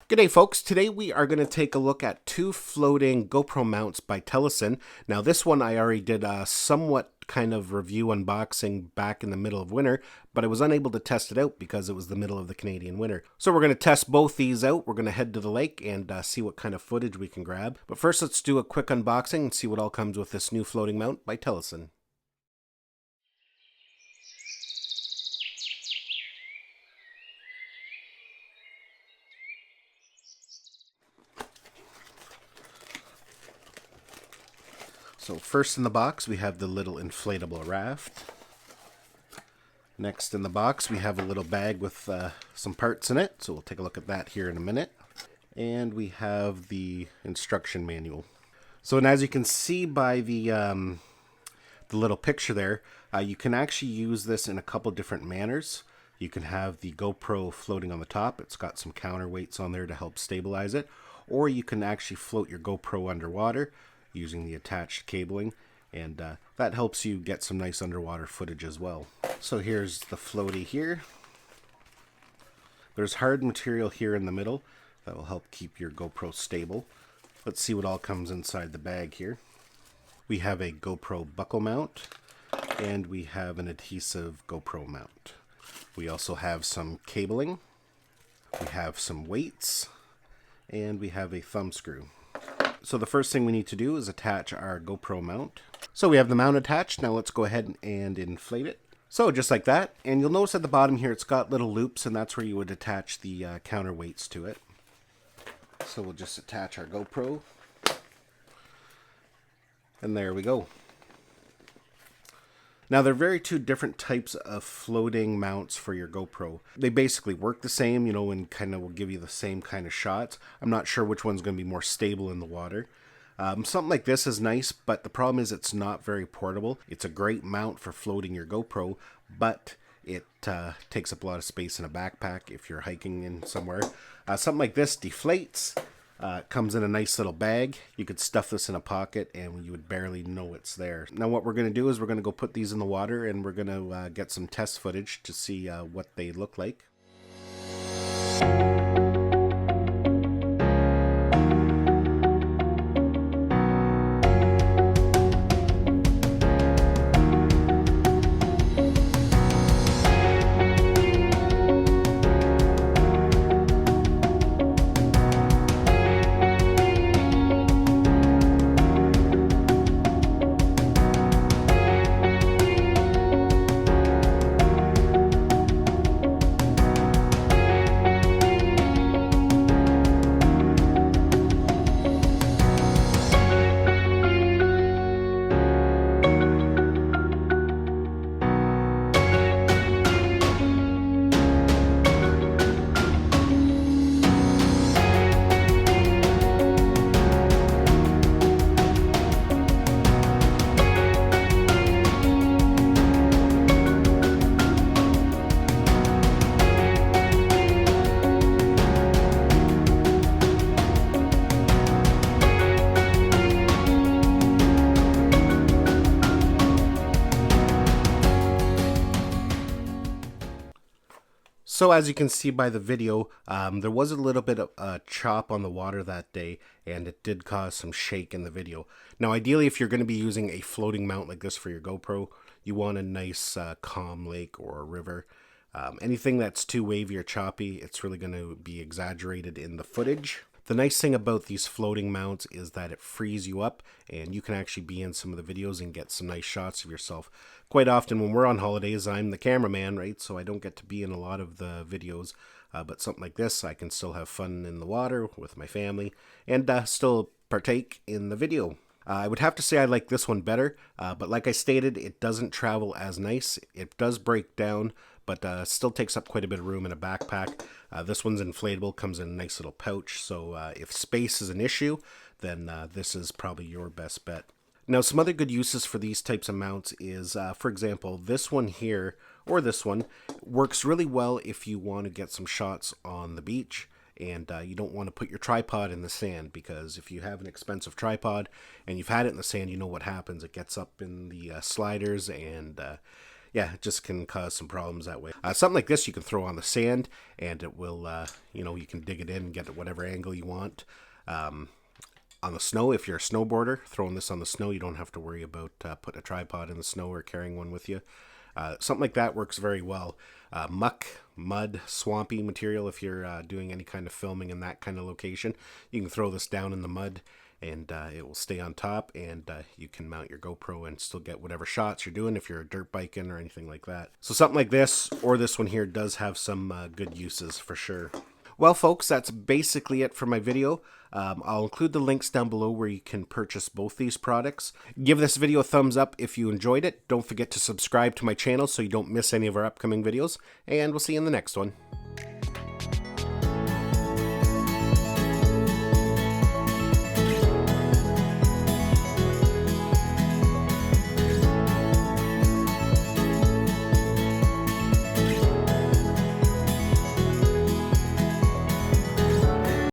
G'day folks, today we are going to take a look at two floating GoPro mounts by Telesin. Now this one I already did a somewhat kind of review unboxing back in the middle of winter, but I was unable to test it out because it was the middle of the Canadian winter. So we're going to test both these out. We're going to head to the lake and see what kind of footage we can grab. But first let's do a quick unboxing and see what all comes with this new floating mount by Telesin. So first in the box, we have the little inflatable raft. Next in the box, we have a little bag with some parts in it. So we'll take a look at that here in a minute. And we have the instruction manual. So, and as you can see by the little picture there, you can actually use this in a couple different manners. You can have the GoPro floating on the top. It's got some counterweights on there to help stabilize it. Or you can actually float your GoPro underwater using the attached cabling, and that helps you get some nice underwater footage as well. So here's the floaty here. There's hard material here in the middle that will help keep your GoPro stable. Let's see what all comes inside the bag here. We have a GoPro buckle mount, and we have an adhesive GoPro mount. We also have some cabling, we have some weights, and we have a thumb screw. So the first thing we need to do is attach our GoPro mount. So we have the mount attached. Now let's go ahead and inflate it. So just like that. And you'll notice at the bottom here, it's got little loops, and that's where you would attach the counterweights to it. So we'll just attach our GoPro. And there we go. Now, they're very two different types of floating mounts for your GoPro. They basically work the same, and kind of will give you the same kind of shots. I'm not sure which one's going to be more stable in the water. Something like this is nice, but the problem is it's not very portable. It's a great mount for floating your GoPro, but it takes up a lot of space in a backpack if you're hiking in somewhere. Something like this deflates. Comes in a nice little bag. You could stuff this in a pocket and you would barely know it's there. Now what we're going to do is we're going to go put these in the water, and we're going to get some test footage to see what they look like. So as you can see by the video, there was a little bit of a chop on the water that day, and it did cause some shake in the video. Now ideally, if you're going to be using a floating mount like this for your GoPro, you want a nice calm lake or a river. Anything that's too wavy or choppy, it's really going to be exaggerated in the footage. The nice thing about these floating mounts is that it frees you up, and you can actually be in some of the videos and get some nice shots of yourself. Quite often when we're on holidays, I'm the cameraman, right? So I don't get to be in a lot of the videos, but something like this, I can still have fun in the water with my family and still partake in the video. I would have to say I like this one better, but like I stated, it doesn't travel as nice. It does break down, but still takes up quite a bit of room in a backpack. This one's inflatable, comes in a nice little pouch, so if space is an issue, then this is probably your best bet. Now, some other good uses for these types of mounts is, for example, this one here, or this one, works really well if you want to get some shots on the beach. And you don't want to put your tripod in the sand, because if you have an expensive tripod and you've had it in the sand, you know what happens. It gets up in the sliders and yeah, it just can cause some problems that way. Something like this you can throw on the sand, and it will, you can dig it in and get it whatever angle you want. On the snow, if you're a snowboarder, throwing this on the snow, you don't have to worry about putting a tripod in the snow or carrying one with you. Something like that works very well. Muck, mud, swampy material, if you're doing any kind of filming in that kind of location, you can throw this down in the mud and it will stay on top, and you can mount your GoPro and still get whatever shots you're doing if you're dirt biking or anything like that. So something like this, or this one here, does have some good uses for sure. Well, folks, that's basically it for my video. I'll include the links down below where you can purchase both these products. Give this video a thumbs up if you enjoyed it. Don't forget to subscribe to my channel so you don't miss any of our upcoming videos, and we'll see you in the next one.